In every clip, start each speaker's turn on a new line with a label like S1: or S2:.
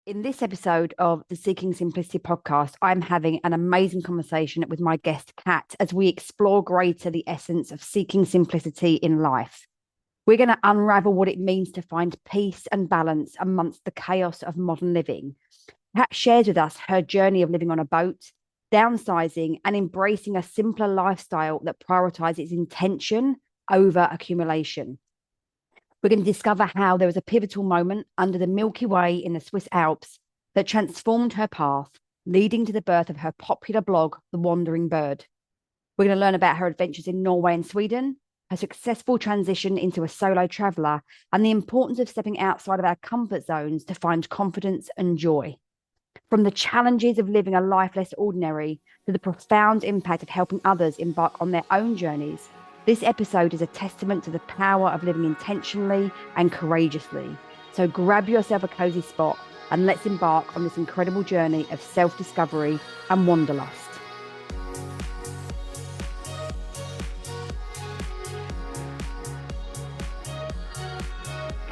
S1: In this episode of the Seeking Simplicity podcast, I'm having an amazing conversation with my guest, Kat, as we explore greater the essence of seeking simplicity in life. We're going to unravel what it means to find peace and balance amongst the chaos of modern living. Kat shares with us her journey of living on a boat, downsizing, and embracing a simpler lifestyle that prioritizes intention over accumulation. We're going to discover how there was a pivotal moment under the Milky Way in the Swiss Alps that transformed her path, leading to the birth of her popular blog, The Wandering Bird. We're going to learn about her adventures in Norway and Sweden, her successful transition into a solo traveller, and the importance of stepping outside of our comfort zones to find confidence and joy. From the challenges of living a life less ordinary to the profound impact of helping others embark on their own journeys, this episode is a testament to the power of living intentionally and courageously. So grab yourself a cozy spot and let's embark on this incredible journey of self-discovery and wanderlust.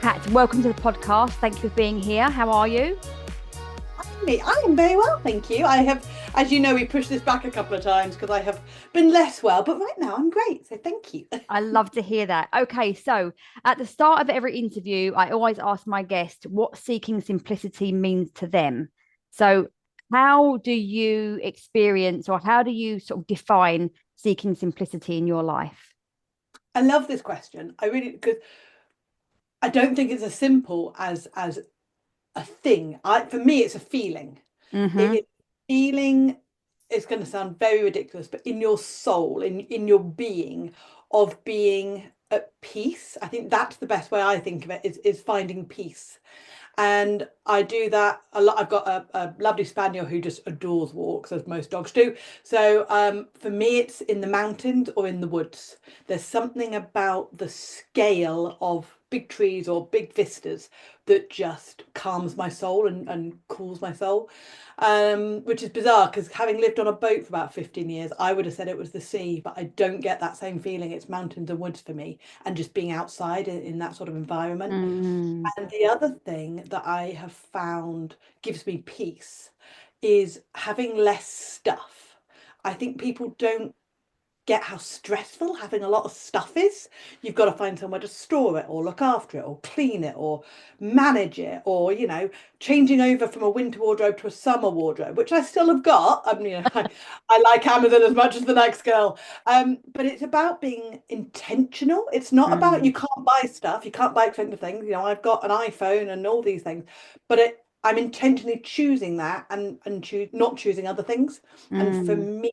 S1: Kat, welcome to the podcast. Thank you for being here. How are you?
S2: I am very well, thank you. I have, as you know, we pushed this back a couple of times because I have been less well, but right now I'm great. So thank you.
S1: I love to hear that. Okay, so at the start of every interview, I always ask my guest what seeking simplicity means to them. So, how do you experience or how do you sort of define seeking simplicity in your life?
S2: I love this question. I really, because I don't think it's as simple as a thing. For me, it's a feeling.
S1: Mm-hmm.
S2: It's feeling. It's going to sound very ridiculous, but in your soul, in your being, of being at peace. I think that's the best way I think of it, is finding peace. And I do that a lot. I've got a lovely spaniel who just adores walks, as most dogs do. So for me, it's in the mountains or in the woods. There's something about the scale of big trees or big vistas that just calms my soul and cools my soul, which is bizarre because having lived on a boat for about 15 years, I would have said it was the sea, but I don't get that same feeling. It's mountains and woods for me, and just being outside in that sort of environment.
S1: Mm.
S2: And the other thing that I have found gives me peace is having less stuff. I think people don't get how stressful having a lot of stuff is. You've got to find somewhere to store it or look after it or clean it or manage it, or, changing over from a winter wardrobe to a summer wardrobe, which I still have got. I mean, I like Amazon as much as the next girl. But it's about being intentional. It's not about,
S1: Mm.
S2: you can't buy stuff, you can't buy expensive things. I've got an iPhone and all these things, but I'm intentionally choosing that and not choosing other things. And for
S1: Mm.
S2: me,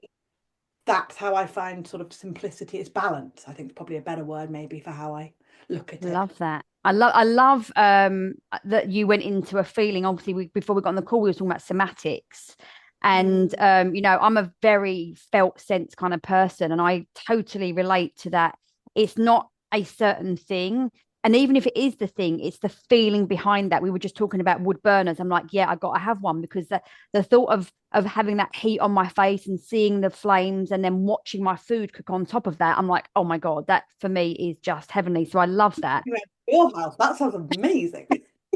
S2: that's how I find sort of simplicity. It's balance. I think it's probably a better word maybe for how I look at it.
S1: Love that. I love that you went into a feeling. Obviously, before we got on the call, we were talking about somatics. And
S2: Mm.
S1: I'm a very felt sense kind of person, and I totally relate to that. It's not a certain thing. And even if it is the thing, it's the feeling behind that. We were just talking about wood burners. I'm like, yeah, I got to have one because the thought of having that heat on my face and seeing the flames and then watching my food cook on top of that, I'm like, oh my God, that for me is just heavenly. So I love that.
S2: You went to your house. That sounds amazing.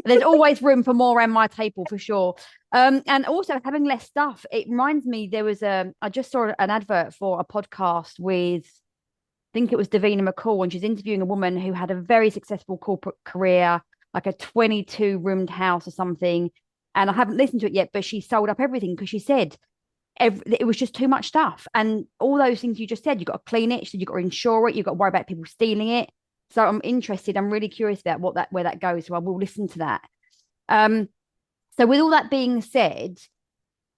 S1: There's always room for more around my table for sure. And also having less stuff. It reminds me I just saw an advert for a podcast with, I think it was Davina McCall, and she's interviewing a woman who had a very successful corporate career, like a 22 roomed house or something. And I haven't listened to it yet, but she sold up everything because she said it was just too much stuff. And all those things you just said, you've got to clean it, so you've got to insure it, you've got to worry about people stealing it. So I'm interested. I'm really curious about where that goes. So I will listen to that. Um, so with all that being said,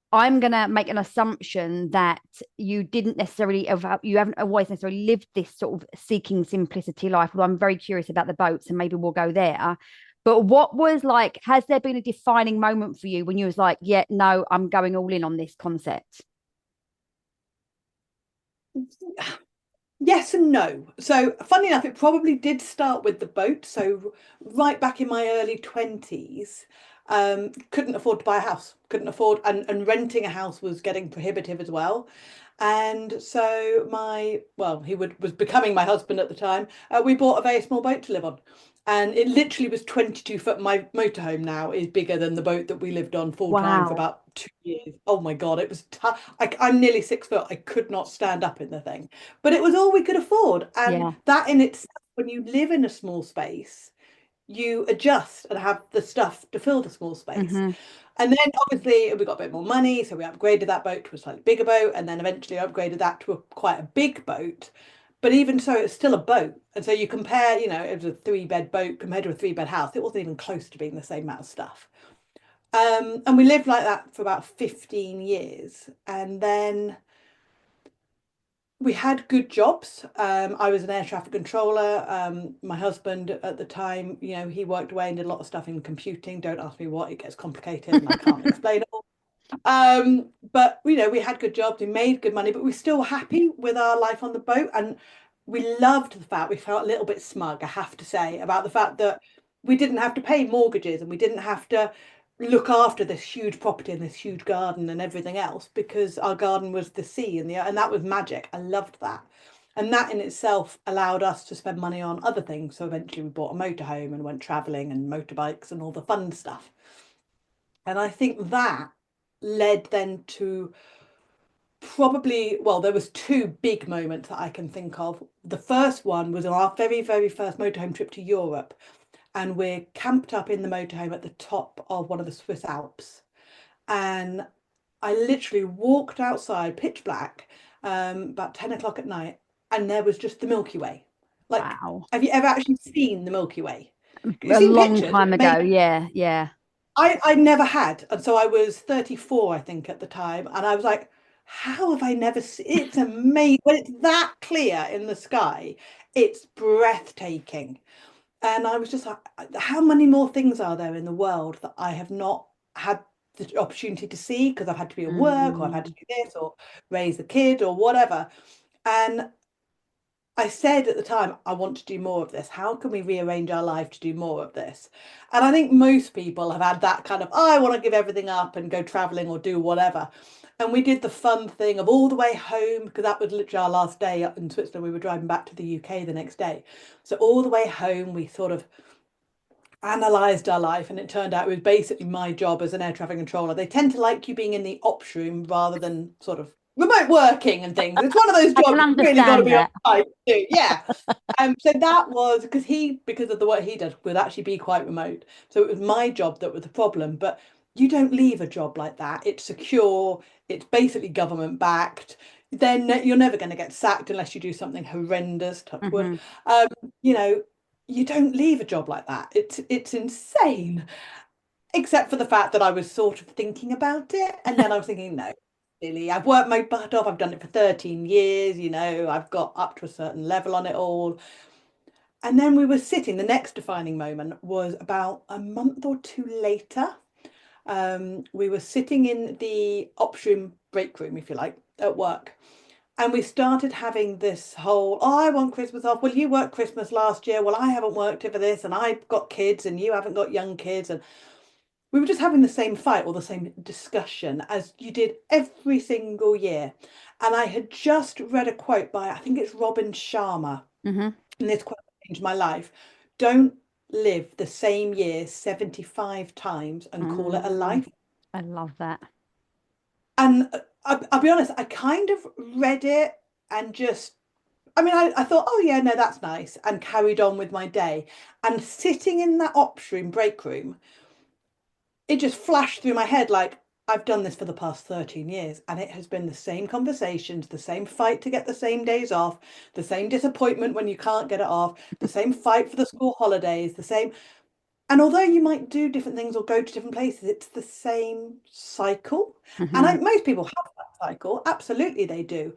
S1: I'm gonna make an assumption that you didn't necessarily you haven't always necessarily lived this sort of seeking simplicity life. Although I'm very curious about the boats, and maybe we'll go there. But what was like, has there been a defining moment for you when you was like, yeah, no, I'm going all in on this concept?
S2: Yes and no. So, funny enough, it probably did start with the boat. So, right back in my early 20s, couldn't afford to buy a house, couldn't afford, and renting a house was getting prohibitive as well. And so, was becoming my husband at the time, we bought a very small boat to live on. And it literally was 22 foot. My motorhome now is bigger than the boat that we lived on full time for
S1: Wow.
S2: about 2 years. Oh my God, it was tough. I'm nearly 6 foot. I could not stand up in the thing, but it was all we could afford. And
S1: Yeah.
S2: that in itself, when you live in a small space, you adjust and have the stuff to fill the small space.
S1: Hmm.
S2: And then obviously we got a bit more money, so we upgraded that boat to a slightly bigger boat, and then eventually upgraded that to quite a big boat. But even so, it's still a boat. And so you compare, it was a 3 bed boat compared to a 3 bed house. It wasn't even close to being the same amount of stuff. And we lived like that for about 15 years. And then we had good jobs. I was an air traffic controller. My husband at the time, he worked away and did a lot of stuff in computing. Don't ask me what, it gets complicated and I can't explain it all. But we had good jobs, we made good money, but we are still happy with our life on the boat. And we loved the fact, we felt a little bit smug, I have to say, about the fact that we didn't have to pay mortgages and we didn't have to look after this huge property and this huge garden and everything else, because our garden was the sea and that was magic. I loved that. And that in itself allowed us to spend money on other things. So eventually we bought a motorhome and went traveling and motorbikes and all the fun stuff. And I think that led then to probably, well, there was two big moments that I can think of. The first one was on our very, very first motorhome trip to Europe, and we're camped up in the motorhome at the top of one of the Swiss Alps. And I literally walked outside, pitch black, about 10 o'clock at night, and there was just the Milky Way. Like,
S1: Wow.
S2: have you ever actually seen the Milky Way? You've
S1: A
S2: seen
S1: long
S2: pictures,
S1: time ago.
S2: maybe.
S1: Yeah. Yeah.
S2: I never had. And so I was 34, I think, at the time. And I was like, how have I never seen it's amazing when it's that clear in the sky, it's breathtaking. And I was just like, how many more things are there in the world that I have not had the opportunity to see because I've had to be at work or I've had to
S1: Mm.
S2: do this or raise the kid or whatever. And I said at the time, I want to do more of this. How can we rearrange our life to do more of this? And I think most people have had that kind of, oh, I want to give everything up and go traveling or do whatever. And we did the fun thing of all the way home, because that was literally our last day up in Switzerland. We were driving back to the UK the next day. So all the way home, we sort of analysed our life, and it turned out it was basically my job as an air traffic controller. They tend to like you being in the ops room rather than sort of remote working and things. It's one of those
S1: I
S2: jobs
S1: can
S2: you really got to
S1: understand
S2: be on
S1: that.
S2: site to do. Yeah. So that was because of the work he did, would actually be quite remote. So it was my job that was the problem. But you don't leave a job like that. It's secure. It's basically government backed. Then you're never going to get sacked unless you do something horrendous, touch wood.
S1: Hmm.
S2: Um, you know, you don't leave a job like that. It's insane. Except for the fact that I was sort of thinking about it, and then I was thinking, no, silly. I've worked my butt off. I've done it for 13 years. I've got up to a certain level on it all. And then we were sitting, the next defining moment was about a month or two later. We were sitting in the ops room break room, if you like, at work. And we started having this whole, oh, I want Christmas off. Well, you worked Christmas last year. Well, I haven't worked it for this, and I've got kids, and you haven't got young kids. And we were just having the same fight or the same discussion as you did every single year. And I had just read a quote by, I think it's Robin Sharma,
S1: Hmm.
S2: and this quote changed my life. Don't live the same year 75 times and call it a
S1: Mm.
S2: life.
S1: I love that.
S2: And I'll be honest, I kind of read it and just, I mean, I thought, oh yeah, no, that's nice, and carried on with my day. And sitting in that ops room, break room, it just flashed through my head like, I've done this for the past 13 years, and it has been the same conversations, the same fight to get the same days off, the same disappointment when you can't get it off, the same fight for the school holidays, the same. And although you might do different things or go to different places, it's the same cycle. And
S1: Hmm.
S2: most people have that cycle, absolutely they do.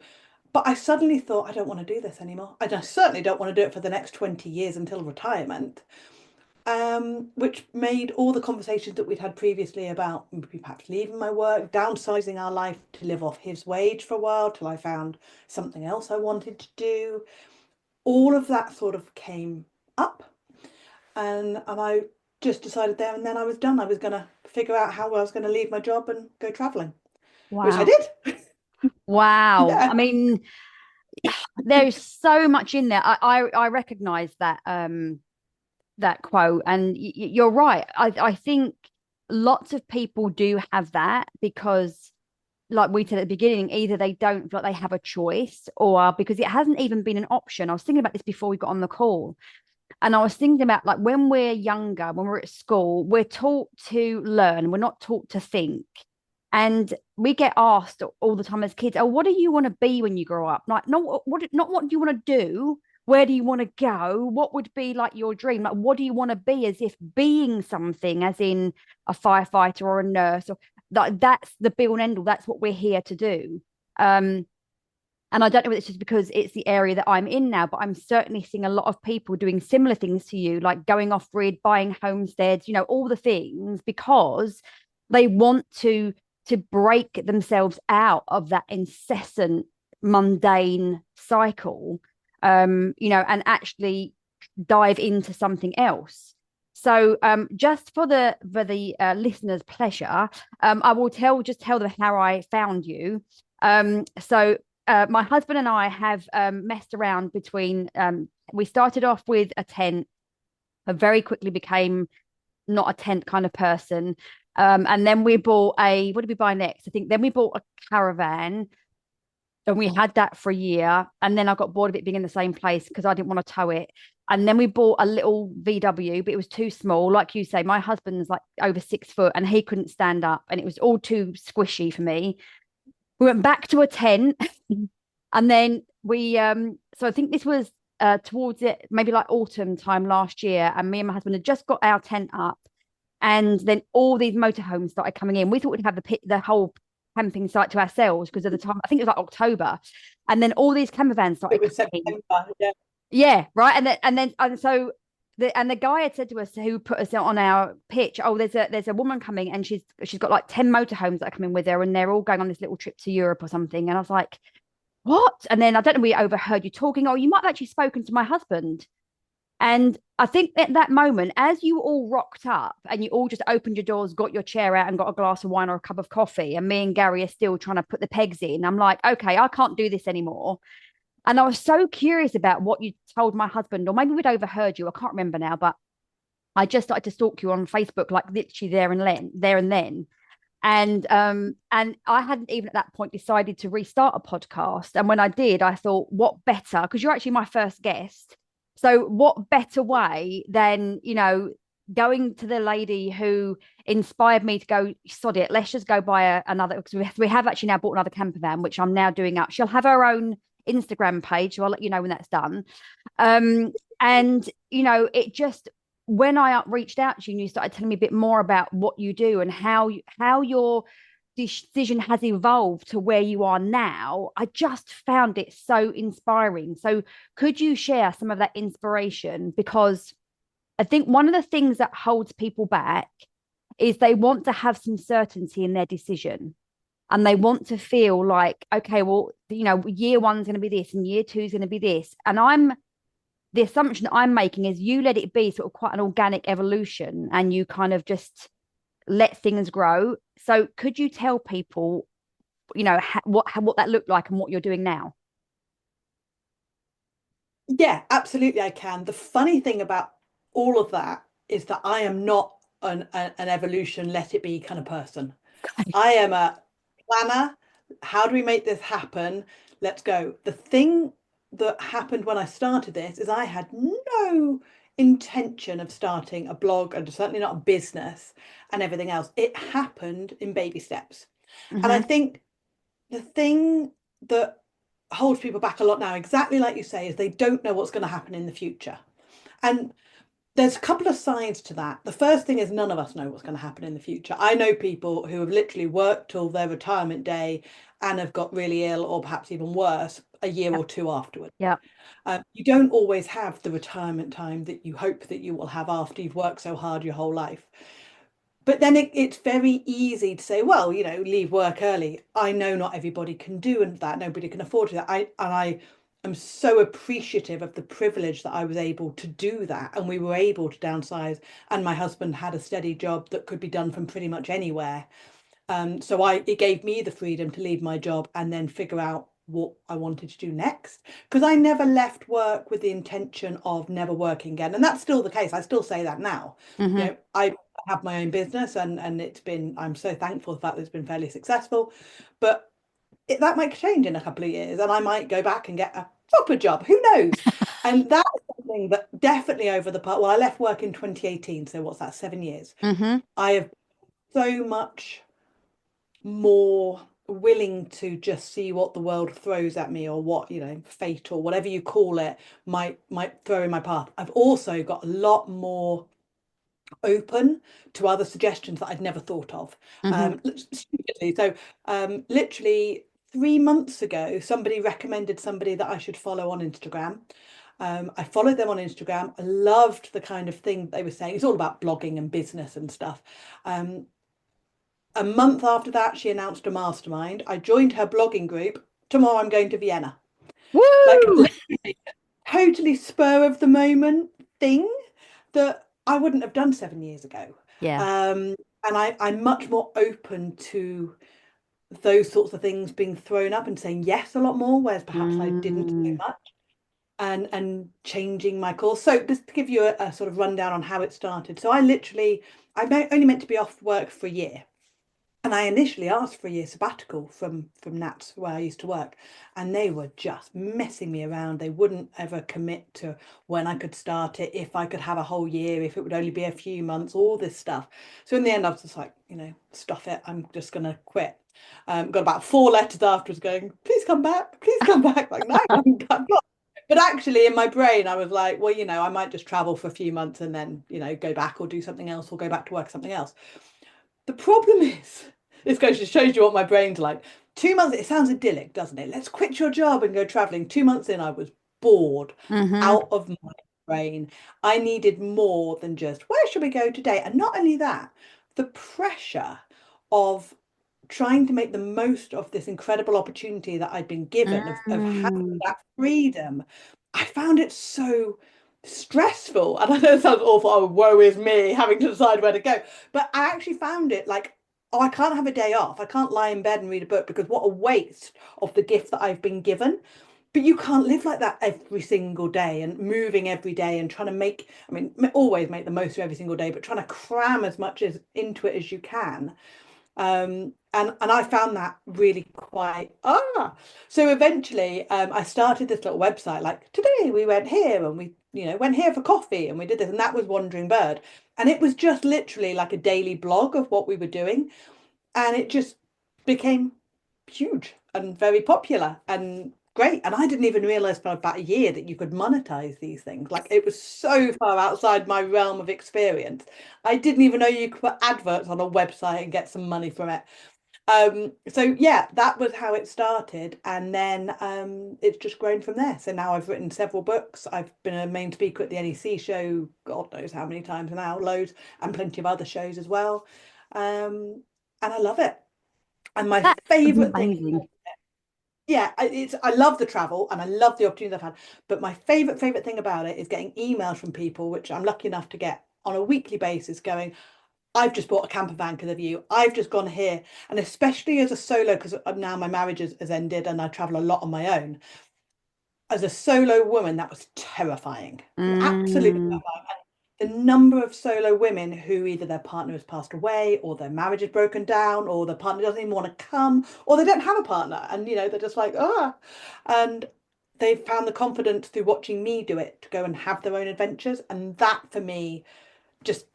S2: But I suddenly thought, I don't want to do this anymore. I certainly don't want to do it for the next 20 years until retirement. Which made all the conversations that we'd had previously about perhaps leaving my work, downsizing our life to live off his wage for a while till I found something else I wanted to do. All of that sort of came up, and I just decided there and then I was done. I was going to figure out how I was going to leave my job and go traveling, which I
S1: Wow.
S2: did.
S1: Wow.
S2: Yeah.
S1: I mean, there's so much in there. I recognize that that quote, and you're right. I think lots of people do have that because, like we said at the beginning, either they don't feel like they have a choice, or because it hasn't even been an option. I was thinking about this before we got on the call, and I was thinking about, like, when we're younger, when we're at school, we're taught to learn, we're not taught to think. And we get asked all the time as kids, oh, what do you want to be when you grow up? Like, not what do you want to do? Where do you want to go? What would be like your dream? Like, what do you want to be, as if being something, as in a firefighter or a nurse, or like that's the be all and end all. That's what we're here to do. Um, and I don't know if it's just because it's the area that I'm in now, but I'm certainly seeing a lot of people doing similar things to you, like going off grid, buying homesteads, all the things, because they want to break themselves out of that incessant mundane cycle, and actually dive into something else. So, just for the listeners' pleasure, I will tell them how I found you. So my husband and I have messed around between. We started off with a tent, but very quickly became not a tent kind of person. And then we bought what did we buy next? I think then we bought a caravan, and we had that for a year. And then I got bored of it being in the same place because I didn't want to tow it. And then we bought a little VW, but it was too small. Like you say, my husband's like over 6 foot and he couldn't stand up, and it was all too squishy for me. We went back to a tent. And then so I think this was towards it, maybe like autumn time last year. And me and my husband had just got our tent up. And then all these motorhomes started coming in. We thought we'd have the whole camping site to ourselves because of the time. I think it was like October. And then all these camper vans started
S2: It was
S1: coming.
S2: September, yeah.
S1: Yeah, right. And so the guy had said to us, who put us on our pitch, oh, there's a woman coming, and she's got like 10 motorhomes that are coming with her, and they're all going on this little trip to Europe or something. And I was like, what? And then I don't know, we overheard you talking. Oh, you might have actually spoken to my husband. And I think at that moment, as you all rocked up and you all just opened your doors, got your chair out and got a glass of wine or a cup of coffee, and me and Gary are still trying to put the pegs in, I'm like, okay, I can't do this anymore. And I was so curious about what you told my husband, or maybe we'd overheard you. I can't remember now, but I just started to stalk you on Facebook, like literally there and then. And I hadn't even at that point decided to restart a podcast. And when I did, I thought, what better? Because you're actually my first guest. So what better way than, going to the lady who inspired me to go, sod it, let's just go buy another, because we have actually now bought another camper van, which I'm now doing up. She'll have her own Instagram page, so I'll let you know when that's done. And it just, when I reached out to you and you started telling me a bit more about what you do and how your decision has evolved to where you are now, I just found it so inspiring. So could you share some of that inspiration? Because I think one of the things that holds people back is they want to have some certainty in their decision. And they want to feel like, okay, well, year one's going to be this and year two is going to be this. And the assumption that I'm making is you let it be sort of quite an organic evolution, and you kind of just let things grow. So could you tell people, what that looked like and what you're doing now?
S2: Yeah, absolutely, I can. The funny thing about all of that is that I am not an evolution, let it be kind of person. I am a planner. How do we make this happen? Let's go. The thing that happened when I started this is I had no intention of starting a blog, and certainly not a business and everything else. It happened in baby steps. And I think the thing that holds people back a lot now, exactly like you say, is they don't know what's going to happen in the future. And there's a couple of sides to that. The first thing is none of us know what's going to happen in the future. I know people who have literally worked till their retirement day and have got really ill, or perhaps even worse, a year or two afterwards.
S1: Yeah.
S2: You don't always have the retirement time that you hope that you will have after you've worked so hard your whole life. But then it's very easy to say, well, leave work early. I know not everybody can do that. Nobody can afford to that. I am so appreciative of the privilege that I was able to do that. And we were able to downsize. And my husband had a steady job that could be done from pretty much anywhere. So it gave me the freedom to leave my job and then figure out what I wanted to do next, because I never left work with the intention of never working again. And that's still the case. I still say that now. You
S1: Hmm.
S2: know, I have my own business, and I'm so thankful for the fact that it's been fairly successful. But that might change in a couple of years, and I might go back and get a proper job. Who knows? And that's something that definitely over the part. Well, I left work in 2018, so what's that, 7 years?
S1: Hmm.
S2: I have so much more willing to just see what the world throws at me, or what, fate or whatever you call it might throw in my path. I've also got a lot more open to other suggestions that I'd never thought of.
S1: Hmm.
S2: Stupidly. So literally 3 months ago, somebody recommended somebody that I should follow on Instagram. I followed them on Instagram. I loved the kind of thing they were saying. It's all about blogging and business and stuff. A month after that, she announced a mastermind. I joined her blogging group. Tomorrow I'm going to Vienna. Like,
S1: Woo!
S2: literally, totally spur of the moment thing that I wouldn't have done 7 years ago.
S1: Yeah.
S2: And I'm much more open to those sorts of things being thrown up and saying yes a lot more, whereas perhaps I didn't so
S1: Mm.
S2: much, and changing my course. So just to give you a sort of rundown on how it started. So I only meant to be off work for a year. And I initially asked for a year sabbatical from Nats, where I used to work, and they were just messing me around. They wouldn't ever commit to when I could start it, if I could have a whole year, if it would only be a few months, all this stuff. So in the end, I was just like, stuff it. I'm just gonna quit. Got about 4 letters afterwards going, please come back, please come back. Like, no, I'm not. But actually, in my brain, I was like, well, I might just travel for a few months and then, go back or do something else, or go back to work something else. The problem is, this goes to shows you what my brain's like. 2 months, it sounds idyllic, doesn't it? Let's quit your job and go traveling. 2 months in, I was bored,
S1: Hmm.
S2: out of my brain. I needed more than just, where should we go today? And not only that, the pressure of trying to make the most of this incredible opportunity that I'd been given, of having
S1: Mm.
S2: that freedom. I found it so stressful. And I know it sounds awful. Oh, woe is me having to decide where to go. But I actually found it like, oh, I can't have a day off. I can't lie in bed and read a book, because what a waste of the gift that I've been given. But you can't live like that every single day, and moving every day and trying to always make the most of every single day, but trying to cram as much as into it as you can. And I found that really quite so eventually I started this little website, like, today we went here, and we went here for coffee, and we did this, and that was Wandering Bird. And it was just literally like a daily blog of what we were doing, and it just became huge and very popular and great. And I didn't even realize for about a year that you could monetize these things. Like, it was so far outside my realm of experience. I didn't even know you could put adverts on a website and get some money from it. So yeah, that was how it started, and then it's just grown from there. So now I've written several books. I've been a main speaker at the NEC show, God knows how many times now, loads, and plenty of other shows as well. And I love it. And my
S1: That's
S2: favorite thing,
S1: amazing.
S2: yeah, I love the travel and I love the opportunities I've had. But my favorite thing about it is getting emails from people, which I'm lucky enough to get on a weekly basis, going, I've just bought a camper van because of you. I've just gone here. And especially as a solo, because now my marriage has ended and I travel a lot on my own. As a solo woman, that was terrifying. Absolutely
S1: Mm.
S2: terrifying. And the number of solo women who either their partner has passed away, or their marriage has broken down, or their partner doesn't even want to come, or they don't have a partner, and they're just like, ah. And they've found the confidence through watching me do it to go and have their own adventures. And that for me just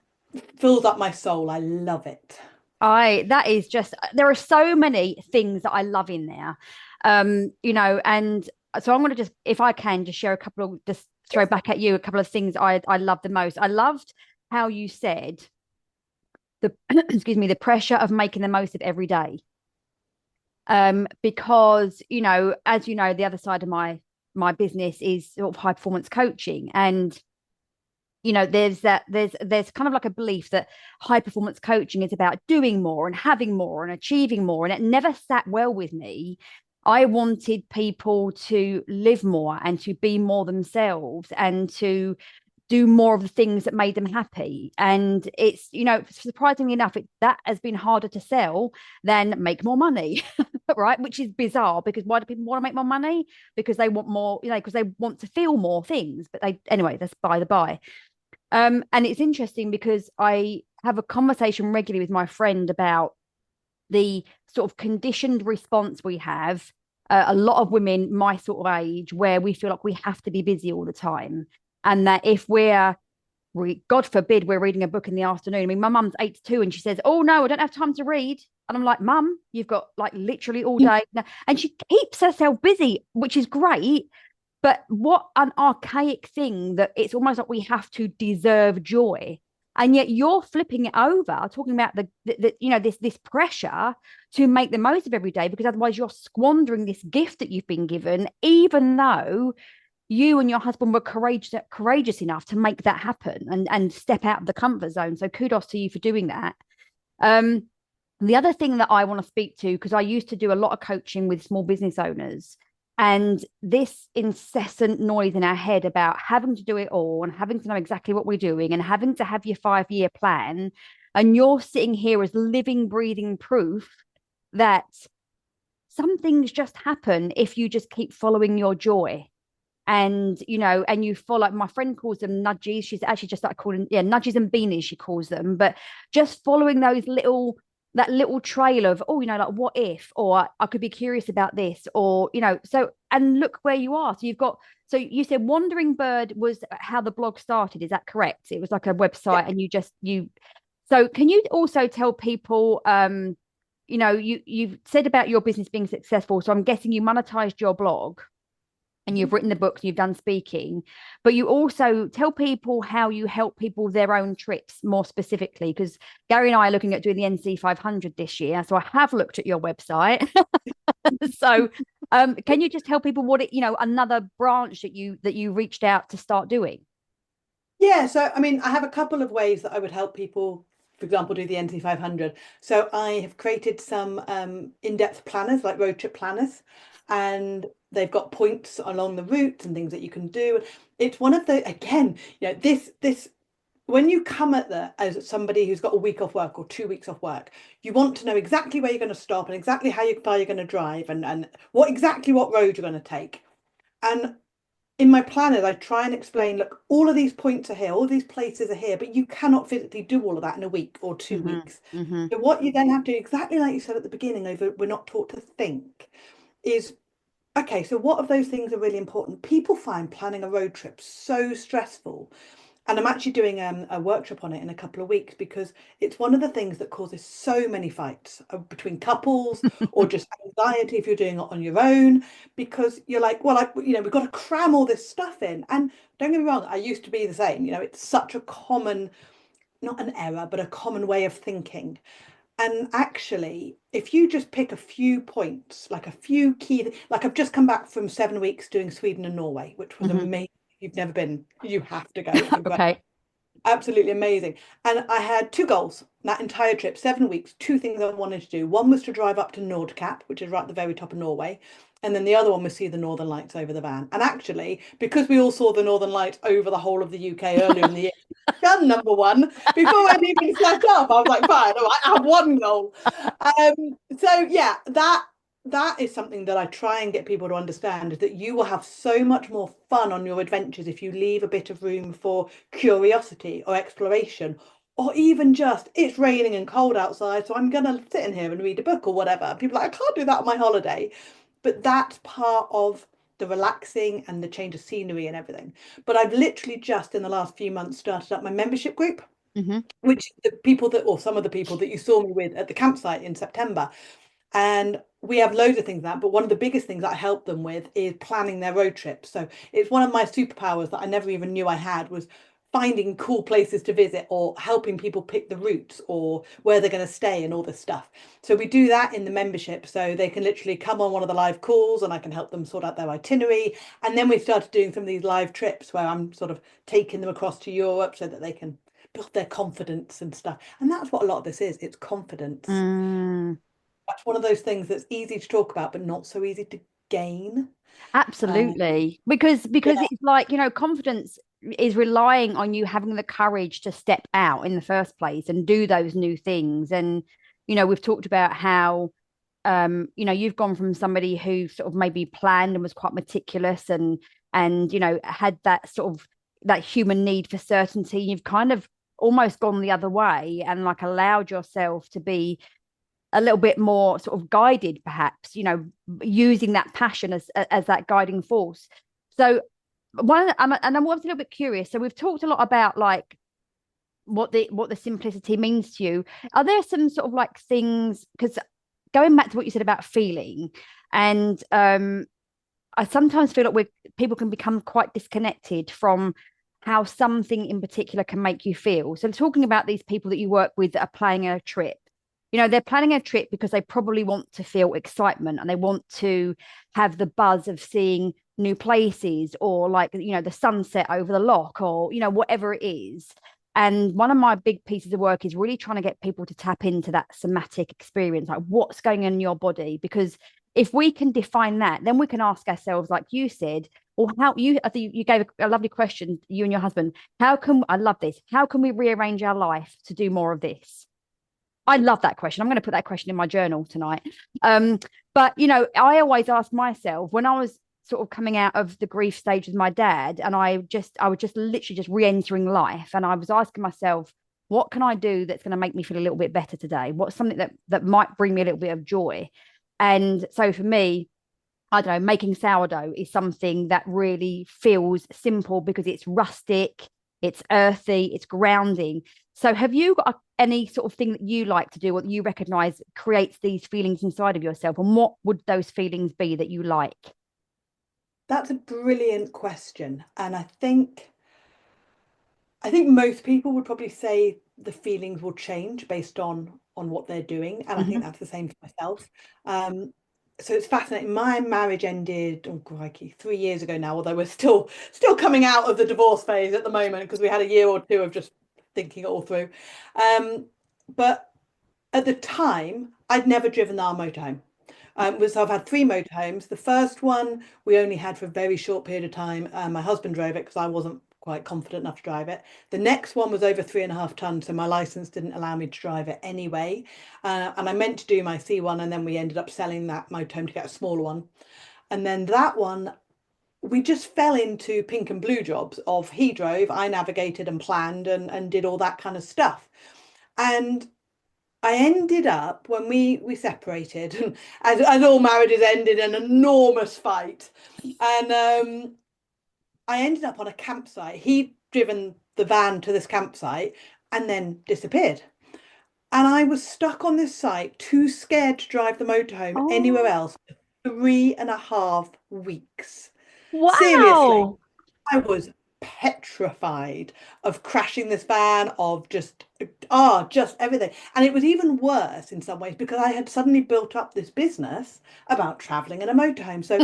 S2: fills up my soul. I love it.
S1: That is just, there are so many things that I love in there. And so I'm going to just, if I can, just share a couple of, just throw back at you a couple of things I love the most. I loved how you said the excuse me, the pressure of making the most of every day. Because, as you know, the other side of my business is sort of high performance coaching. And there's kind of like a belief that high performance coaching is about doing more and having more and achieving more, and it never sat well with me. I wanted people to live more and to be more themselves and to do more of the things that made them happy. And it's, surprisingly enough, that has been harder to sell than make more money. right? Which is bizarre because why do people want to make more money? Because they want more, because they want to feel more things. But anyway, that's by the by. And it's interesting because I have a conversation regularly with my friend about the sort of conditioned response we have. A lot of women my sort of age, where we feel like we have to be busy all the time, and that if God forbid, we're reading a book in the afternoon. I mean, my mum's 82 and she says, "Oh no, I don't have time to read." And I'm like, "Mum, you've got like literally all day." And she keeps herself busy, which is great. But what an archaic thing that it's almost like we have to deserve joy. And yet you're flipping it over, talking about this pressure to make the most of every day, because otherwise you're squandering this gift that you've been given, even though you and your husband were courageous enough to make that happen and step out of the comfort zone. So kudos to you for doing that. Um, the other thing that I want to speak to, because I used to do a lot of coaching with small business owners, and this incessant noise in our head about having to do it all and having to know exactly what we're doing and having to have your 5-year plan. And you're sitting here as living, breathing proof that some things just happen if you just keep following your joy. And and you follow, my friend calls them nudges. She's actually just started calling, nudges and beanies, she calls them. But just following that little trail of, oh, like, what if, or I could be curious about this, or so, and look where you are. So you said Wandering Bird was how the blog started, is that correct? It was like a website,
S2: Yeah.
S1: and so can you also tell people, you've said about your business being successful, so I'm guessing you monetized your blog and you've written the books, you've done speaking, but you also tell people how you help people with their own trips more specifically, because Gary and I are looking at doing the NC 500 this year. So I have looked at your website. So can you just tell people another branch that you reached out to start doing?
S2: Yeah, so I mean, I have a couple of ways that I would help people, for example, do the NC 500. So I have created some in-depth planners, like road trip planners, and they've got points along the route and things that you can do. It's one of the, again, this when you come at that as somebody who's got a week off work or 2 weeks off work, you want to know exactly where you're going to stop and exactly how far you're going to drive and what road you're going to take. And in my planners, I try and explain, look, all of these points are here, all these places are here, but you cannot physically do all of that in a week or two
S1: Mm-hmm,
S2: weeks.
S1: mm-hmm,
S2: So what you then have to do, exactly like you said at the beginning, over we're not taught to think, is okay, so what of those things are really important? People find planning a road trip so stressful. And I'm actually doing a workshop on it in a couple of weeks because it's one of the things that causes so many fights between couples or just anxiety if you're doing it on your own, because you're like, well, we've got to cram all this stuff in. And don't get me wrong, I used to be the same. It's such a common, not an error, but a common way of thinking. And actually, if you just pick a few points, like a few key, like I've just come back from 7 weeks doing Sweden and Norway, which was
S1: mm-hmm.
S2: amazing. If you've never been, you have to go. It's incredible.
S1: Okay.
S2: Absolutely amazing. And I had two goals that entire trip, 7 weeks, two things I wanted to do. One was to drive up to Nordkapp, which is right at the very top of Norway. And then the other one was see the Northern Lights over the van. And actually, because we all saw the Northern Lights over the whole of the UK earlier in the year, done number one before I'd even set up. I was like, fine, I have one goal. So yeah, that is something that I try and get people to understand, is that you will have so much more fun on your adventures if you leave a bit of room for curiosity or exploration, or even just it's raining and cold outside, so I'm gonna sit in here and read a book or whatever. People are like, I can't do that on my holiday. But that's part of the relaxing and the change of scenery and everything. But I've literally just in the last few months started up my membership group,
S1: Mm-hmm,
S2: which the people that, or some of the people that you saw me with at the campsite in September. And we have loads of things that, but one of the biggest things that I help them with is planning their road trips. So it's one of my superpowers that I never even knew I had, was finding cool places to visit or helping people pick the routes or where they're going to stay and all this stuff. So we do that in the membership. So they can literally come on one of the live calls and I can help them sort out their itinerary. And then we started doing some of these live trips where I'm sort of taking them across to Europe so that they can build their confidence and stuff. And that's what a lot of this is. It's confidence.
S1: mm.
S2: That's one of those things that's easy to talk about, but not so easy to gain. Uh,
S1: Absolutely. Because
S2: yeah,
S1: it's like, confidence is relying on you having the courage to step out in the first place and do those new things. And, we've talked about how you've gone from somebody who sort of maybe planned and was quite meticulous and had that sort of that human need for certainty. You've kind of almost gone the other way and like allowed yourself to be a little bit more sort of guided, perhaps, using that passion as that guiding force. So and I'm obviously a little bit curious. So we've talked a lot about like what the simplicity means to you. Are there some sort of like things, because going back to what you said about feeling, and I sometimes feel like people can become quite disconnected from how something in particular can make you feel. So talking about these people that you work with that are planning a trip, they're planning a trip because they probably want to feel excitement and they want to have the buzz of seeing new places, or like, the sunset over the lock, or, whatever it is. And one of my big pieces of work is really trying to get people to tap into that somatic experience, like what's going on in your body. Because if we can define that, then we can ask ourselves, like you said, or I think you gave a lovely question, you and your husband. I love this. How can we rearrange our life to do more of this? I love that question. I'm going to put that question in my journal tonight. But I always ask myself, when I was sort of coming out of the grief stage with my dad, and I was just literally just re-entering life, and I was asking myself, what can I do that's going to make me feel a little bit better today? What's something that might bring me a little bit of joy? And so for me, I don't know, making sourdough is something that really feels simple because it's rustic, it's earthy, it's grounding. So have you got any sort of thing that you like to do, or that you recognize creates these feelings inside of yourself? And what would those feelings be that you like?
S2: That's a brilliant question. And I think most people would probably say the feelings will change based on what they're doing. And I think
S1: Mm-hmm.
S2: that's the same for myself. So it's fascinating. My marriage ended, oh crikey, 3 years ago now, although we're still coming out of the divorce phase at the moment because we had a year or two of just thinking it all through. But at the time, I'd never driven our motorhome. So I've had three motorhomes. The first one we only had for a very short period of time. My husband drove it because I wasn't quite confident enough to drive it. The next one was over 3.5 tons, so my license didn't allow me to drive it anyway. And I meant to do my C1, and then we ended up selling that motorhome to get a smaller one. And then that one, we just fell into pink and blue jobs of he drove, I navigated and planned and did all that kind of stuff. And I ended up when we separated, and as all marriages ended, an enormous fight, and I ended up on a campsite. He'd driven the van to this campsite and then disappeared, and I was stuck on this site, too scared to drive the motorhome anywhere
S1: Oh,
S2: else for 3.5 weeks. Seriously.
S1: wow.
S2: I was petrified of crashing this van, of just everything. And it was even worse in some ways because I had suddenly built up this business about traveling in a motorhome. So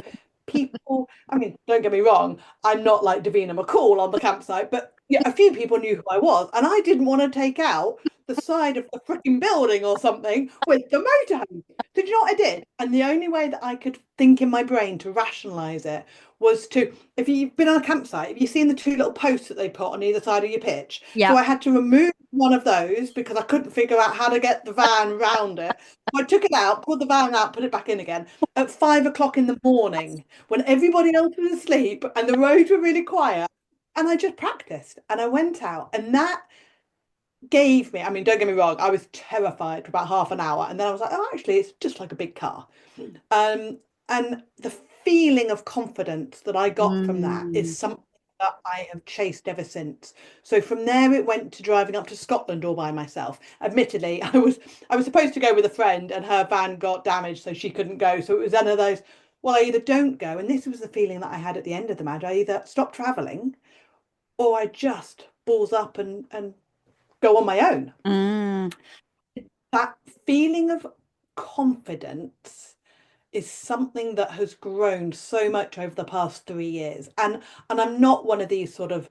S2: people, I mean, don't get me wrong, I'm not like Davina McCall on the campsite, but yeah, a few people knew who I was, and I didn't want to take out the side of the freaking building or something with the motorhome. Did you know what I did? And the only way that I could think in my brain to rationalize it was to, if you've been on a campsite, have you seen the two little posts that they put on either side of your pitch? So
S1: Yeah.
S2: I had to remove one of those because I couldn't figure out how to get the van round it. So I took it out, pulled the van out, put it back in again at 5 o'clock in the morning when everybody else was asleep and the roads were really quiet. And I just practiced and I went out, and that gave me, I mean, don't get me wrong, I was terrified for about half an hour. And then I was like, oh, actually, it's just like a big car. Um, and the feeling of confidence that I got from that is
S1: Mm.
S2: something that I have chased ever since. So from there, it went to driving up to Scotland all by myself. Admittedly, I was supposed to go with a friend, and her van got damaged, so she couldn't go. So it was one of those. Well, I either don't go, and this was the feeling that I had at the end of the marriage. I either stop traveling, or I just balls up and go on my own.
S1: Mm.
S2: That feeling of confidence is something that has grown so much over the past 3 years. And I'm not one of these sort of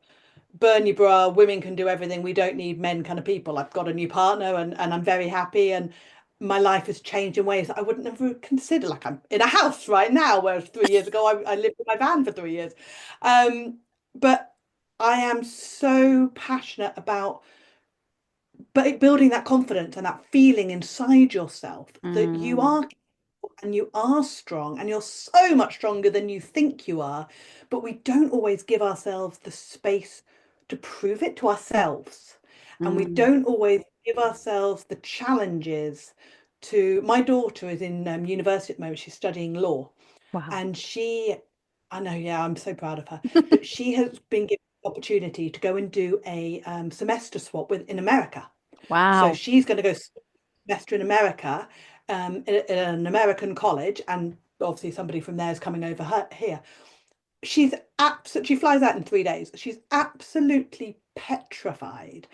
S2: burn your bra, women can do everything, we don't need men kind of people. I've got a new partner, and I'm very happy, and my life has changed in ways that I wouldn't ever consider. Like I'm in a house right now, whereas 3 years ago I lived in my van for 3 years. But I am so passionate about building that confidence and that feeling inside yourself that you
S1: Mm.
S2: are and you are strong and you're so much stronger than you think you are, but we don't always give ourselves the space to prove it to ourselves. And we
S1: Mm.
S2: don't always give ourselves the challenges to. My daughter is in university at the moment, she's studying law,
S1: Wow.
S2: and I know, yeah, I'm so proud of her, but she has been given the opportunity to go and do a semester swap in America. So
S1: Wow.
S2: she's going to go semester in America, in an American college, and obviously somebody from there is coming over here. She flies out in 3 days. She's absolutely petrified,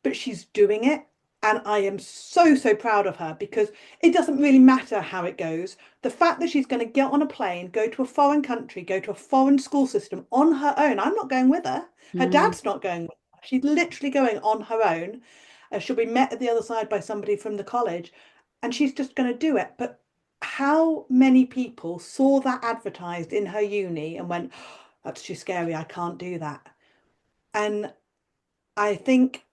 S2: but she's doing it. And I am so, so proud of her because it doesn't really matter how it goes. The fact that she's going to get on a plane, go to a foreign country, go to a foreign school system on her own. I'm not going with her. Her
S1: Mm.
S2: dad's not going with her. She's literally going on her own. She'll be met at the other side by somebody from the college, and she's just going to do it. But how many people saw that advertised in her uni and went, "Oh, that's too scary, I can't do that." And I think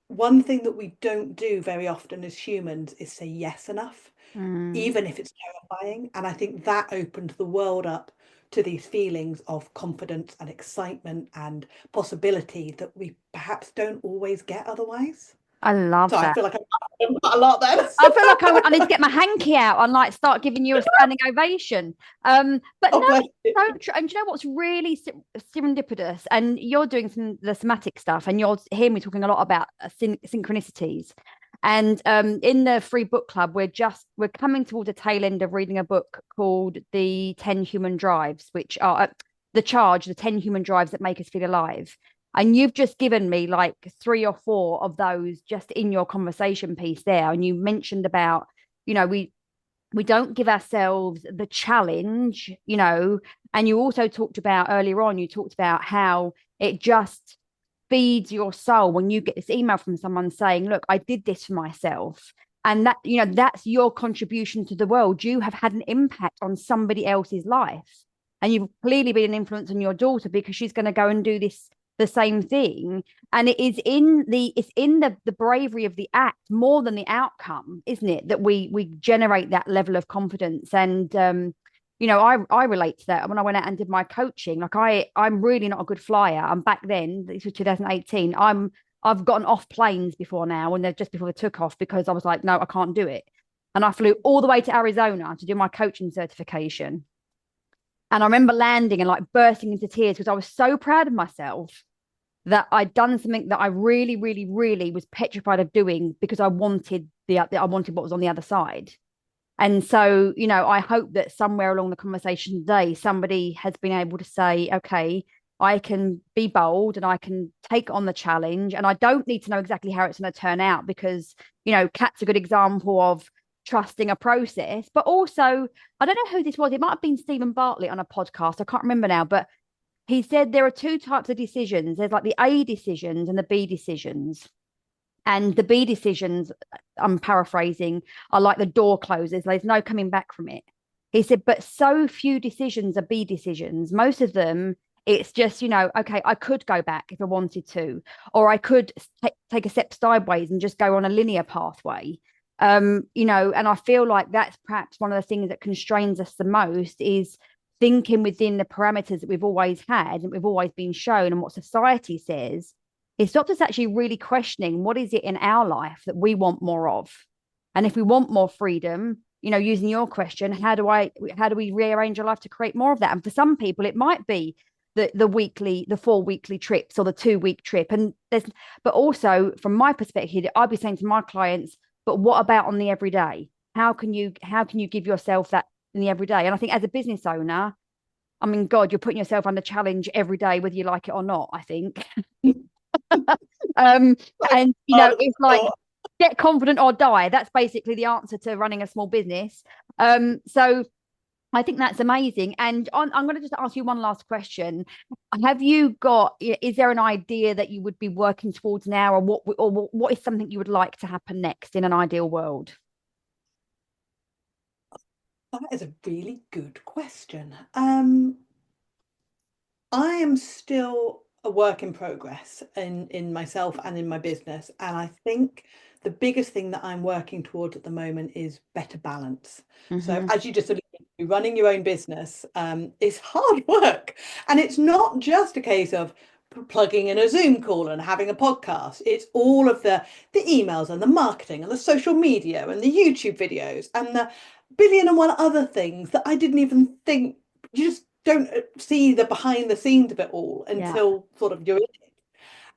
S2: one thing that we don't do very often as humans is say yes enough,
S1: Mm.
S2: even if it's terrifying. And I think that opened the world up to these feelings of confidence and excitement and possibility that we perhaps don't always get otherwise.
S1: I love
S2: So I
S1: that.
S2: feel like I've done quite a lot then.
S1: I feel like I need to get my hanky out and like start giving you a standing ovation. But
S2: Oh,
S1: no,
S2: bless you.
S1: it's so true. And do you know what's really serendipitous? And you're doing some the somatic stuff, and you'll hear me talking a lot about synchronicities. And in the free book club, we're coming towards a tail end of reading a book called The 10 Human Drives, which are the 10 human drives that make us feel alive. And you've just given me like three or four of those just in your conversation piece there. And you mentioned about, we don't give ourselves the challenge, and you also talked about earlier on, you talked about how it just feeds your soul when you get this email from someone saying, look, I did this for myself. And that, that's your contribution to the world. You have had an impact on somebody else's life. And you've clearly been an influence on your daughter because she's going to go and do this the same thing. And it's in the bravery of the act more than the outcome, isn't it, that we generate that level of confidence. And I relate to that when I went out and did my coaching. Like I'm really not a good flyer. And back then, this was 2018, I've gotten off planes before now, and they're just before they took off, because I was like, no, I can't do it. And I flew all the way to Arizona to do my coaching certification. And I remember landing and like bursting into tears because I was so proud of myself that I'd done something that I really, really, really was petrified of doing, because I wanted what was on the other side. And so, I hope that somewhere along the conversation today, somebody has been able to say, okay, I can be bold and I can take on the challenge. And I don't need to know exactly how it's going to turn out, because, Kat's a good example of trusting a process. But also, I don't know who this was. It might have been Stephen Bartlett on a podcast. I can't remember now. But he said there are two types of decisions. There's like the A decisions and the B decisions. And the B decisions, I'm paraphrasing, are like the door closes. There's no coming back from it. He said, but so few decisions are B decisions. Most of them, it's just, okay, I could go back if I wanted to, or I could take a step sideways and just go on a linear pathway. And I feel like that's perhaps one of the things that constrains us the most, is thinking within the parameters that we've always had and we've always been shown and what society says. It stops us actually really questioning what is it in our life that we want more of. And if we want more freedom, using your question, how do we rearrange our life to create more of that? And for some people, it might be the 4 weekly trips or the 2 week trip. But also from my perspective, I'd be saying to my clients, but what about on the everyday? How can you give yourself that in the everyday? And I think as a business owner, I mean, God, you're putting yourself under challenge every day, whether you like it or not, I think. um, and it's like, get confident or die. That's basically the answer to running a small business. So I think that's amazing. And I'm going to just ask you one last question. Is there an idea that you would be working towards now, or what is something you would like to happen next in an ideal world?
S2: That is a really good question. I am still a work in progress in myself and in my business. And I think the biggest thing that I'm working towards at the moment is better balance. So as you just alluded to, running your own business is hard work. And it's not just a case of plugging in a Zoom call and having a podcast. It's all of the emails and the marketing and the social media and the YouTube videos and the billion and one other things that I didn't even think. You just don't see the behind the scenes of it all
S1: Yeah.
S2: until sort of you're in it.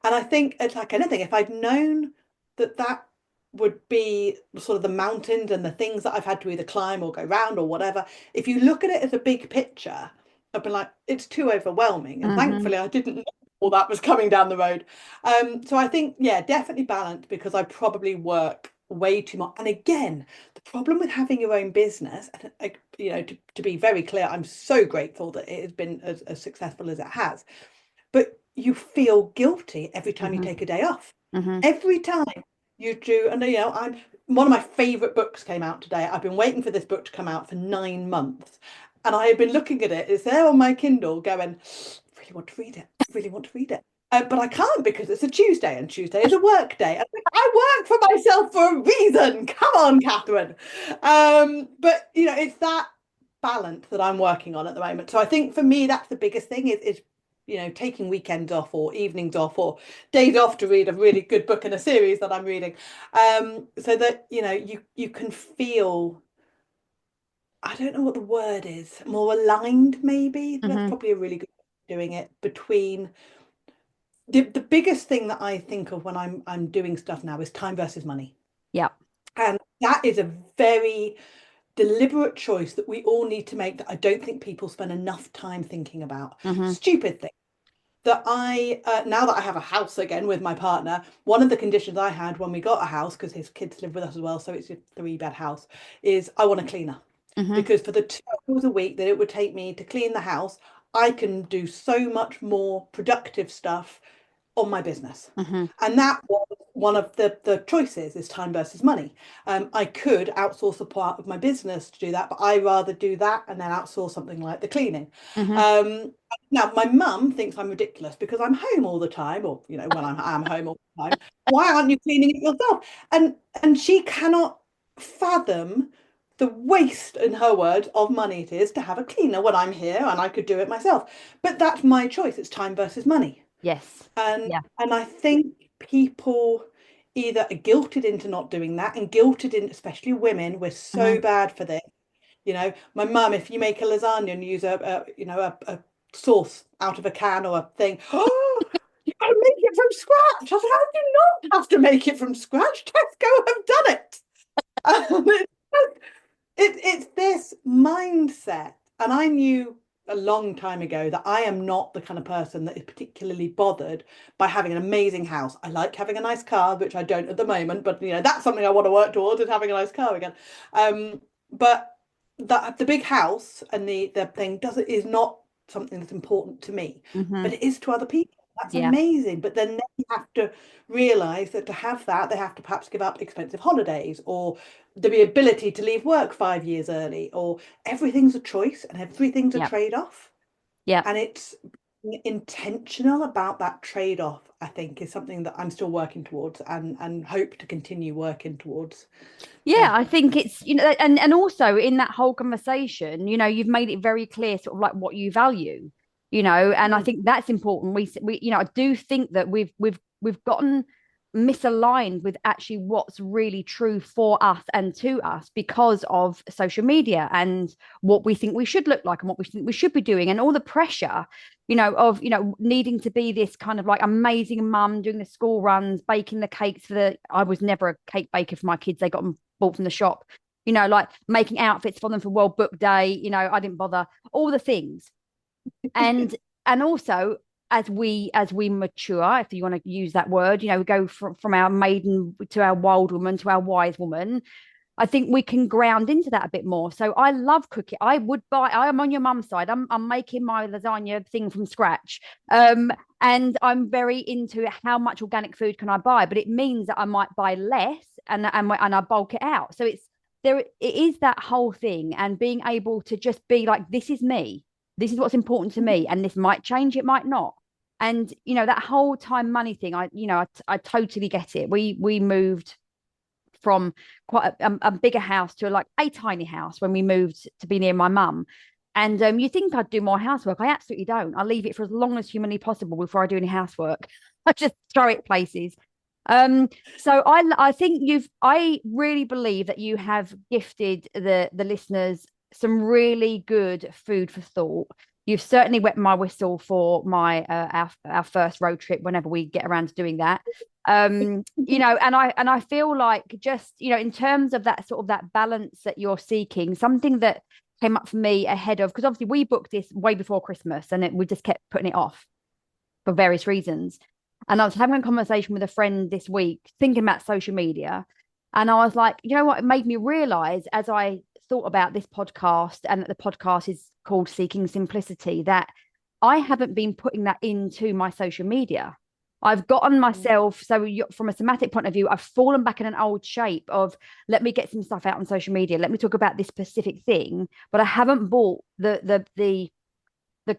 S2: And I think it's like anything, if I'd known that that would be sort of the mountains and the things that I've had to either climb or go round or whatever, if you look at it as a big picture, I'd be like, it's too overwhelming. And thankfully, I didn't know all that was coming down the road. So I think, yeah, definitely balanced, because I probably work way too much. And again, the problem with having your own business, you know, to be very clear, I'm so grateful that it has been as successful as it has. But you feel guilty every time you take a day off. Every time you do, and you know, I'm one of my favorite books came out today. I've been waiting for this book to come out for 9 months, and I have been looking at it. It's there on my Kindle, going, really want to read it. Really want to read it. But I can't because it's a Tuesday, and Tuesday is a work day. And I work for myself for a reason. Come on, Catherine. But you know, it's that balance that I'm working on at the moment. So I think for me, that's the biggest thing is you know, taking weekends off or evenings off or days off to read a really good book in a series that I'm reading, so that you know you can feel, I don't know what the word is, more aligned maybe. That's probably a really good way of doing it. Between the biggest thing that I think of when I'm doing stuff now is time versus money.
S1: Yeah.
S2: And that is a very deliberate choice that we all need to make, that I don't think people spend enough time thinking about. Stupid thing that I now that I have a house again with my partner, one of the conditions I had when we got a house, because his kids live with us as well, so it's a 3-bed house, is I want a cleaner. Because for the 2 hours a week that it would take me to clean the house, I can do so much more productive stuff on my business. And that was one of the choices, is time versus money. I could outsource a part of my business to do that, but I rather do that and then outsource something like the cleaning. Now my mum thinks I'm ridiculous because I'm home all the time, or you know, when I'm home all the time. Why aren't you cleaning it yourself? And she cannot fathom the waste, in her words, of money it is to have a cleaner when I'm here and I could do it myself. But that's my choice. It's time versus money.
S1: Yes.
S2: And I think people either are guilted into not doing that, and guilted in, especially women, we're so bad for this. You know, my mum, if you make a lasagna and use a sauce out of a can or a thing, oh, you gotta make it from scratch. I said, I do not have to make it from scratch. Tesco have done it. It's this mindset. And I knew a long time ago that I am not the kind of person that is particularly bothered by having an amazing house. I like having a nice car, which I don't at the moment, but you know, that's something I want to work towards, is having a nice car again. But the big house and the thing is not something that's important to me, but it is to other people. That's amazing. But then they have to realize that to have that, they have to perhaps give up expensive holidays, or the ability to leave work 5 years early, or everything's a choice and everything's a trade-off. And it's intentional about that trade-off, I think, is something that I'm still working towards and hope to continue working towards.
S1: Yeah, I think it's, you know, and also in that whole conversation, you know, you've made it very clear sort of like what you value, you know, and I think that's important. We you know, I do think that we've gotten misaligned with actually what's really true for us and to us because of social media and what we think we should look like and what we think we should be doing, and all the pressure, you know, of, you know, needing to be this kind of like amazing mum, doing the school runs, baking the cakes I was never a cake baker for my kids. They got them bought from the shop, you know, like making outfits for them for World Book Day. You know, I didn't bother, all the things. And also, as we mature, if you want to use that word, you know, we go from our maiden to our wild woman to our wise woman. I think we can ground into that a bit more. So I love cooking. I am on your mum's side. I'm making my lasagna thing from scratch. And I'm very into how much organic food can I buy, but it means that I might buy less and I bulk it out. So it is that whole thing, and being able to just be like, this is me. This is what's important to me. And this might change, it might not. And, that whole time money thing, I totally get it. We moved from quite a bigger house to like a tiny house when we moved to be near my mum. And you think I'd do more housework. I absolutely don't. I leave it for as long as humanly possible before I do any housework. I just throw it places. So I think I really believe that you have gifted the listeners some really good food for thought. You've certainly wet my whistle for my our first road trip whenever we get around to doing that. And I feel like just, in terms of that sort of that balance that you're seeking, something that came up for me ahead of, because obviously we booked this way before Christmas and we just kept putting it off for various reasons. And I was having a conversation with a friend this week, thinking about social media. And I was like, you know what? It made me realize, as I thought about this podcast, and that the podcast is called Seeking Simplicity, that I haven't been putting that into my social media. I've gotten myself, so from a somatic point of view, I've fallen back in an old shape of, let me get some stuff out on social media. Let me talk about this specific thing. But I haven't brought the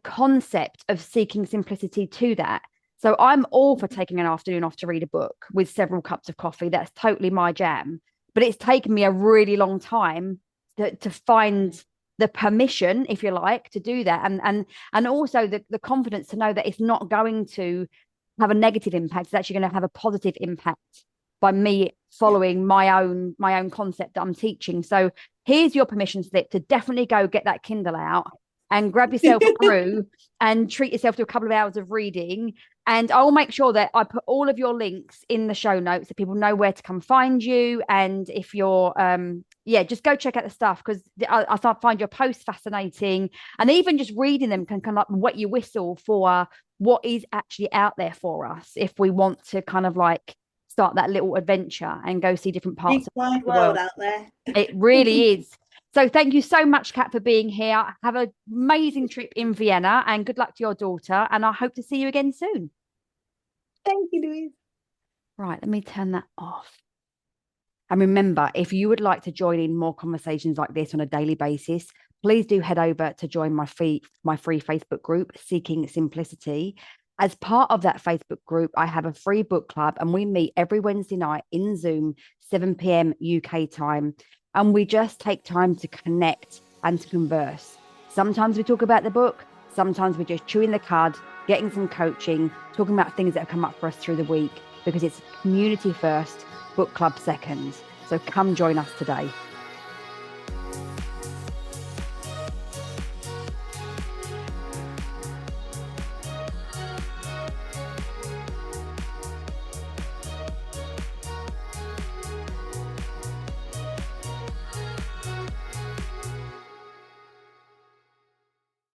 S1: concept of seeking simplicity to that. So I'm all for taking an afternoon off to read a book with several cups of coffee. That's totally my jam. But it's taken me a really long time to find the permission, if you like, to do that. And also the confidence to know that it's not going to have a negative impact. It's actually going to have a positive impact by me following my own concept that I'm teaching. So here's your permission slip to definitely go get that Kindle out and grab yourself a brew and treat yourself to a couple of hours of reading. And I'll make sure that I put all of your links in the show notes so people know where to come find you. And if you're, just go check out the stuff, because I find your posts fascinating. And even just reading them can kind of like wet your whistle for what is actually out there for us if we want to kind of like start that little adventure and go see different parts
S2: Big wide world out there.
S1: It really is. So thank you so much, Kat, for being here. Have an amazing trip in Vienna and good luck to your daughter. And I hope to see you again soon.
S2: Thank you, Louise.
S1: Right, let me turn that off. And remember, if you would like to join in more conversations like this on a daily basis, please do head over to join my free Facebook group, Seeking Simplicity. As part of that Facebook group, I have a free book club and we meet every Wednesday night in Zoom, 7 p.m. UK time. And we just take time to connect and to converse. Sometimes we talk about the book. Sometimes we're just chewing the cud, getting some coaching, talking about things that have come up for us through the week, because it's community first, book club second. So come join us today.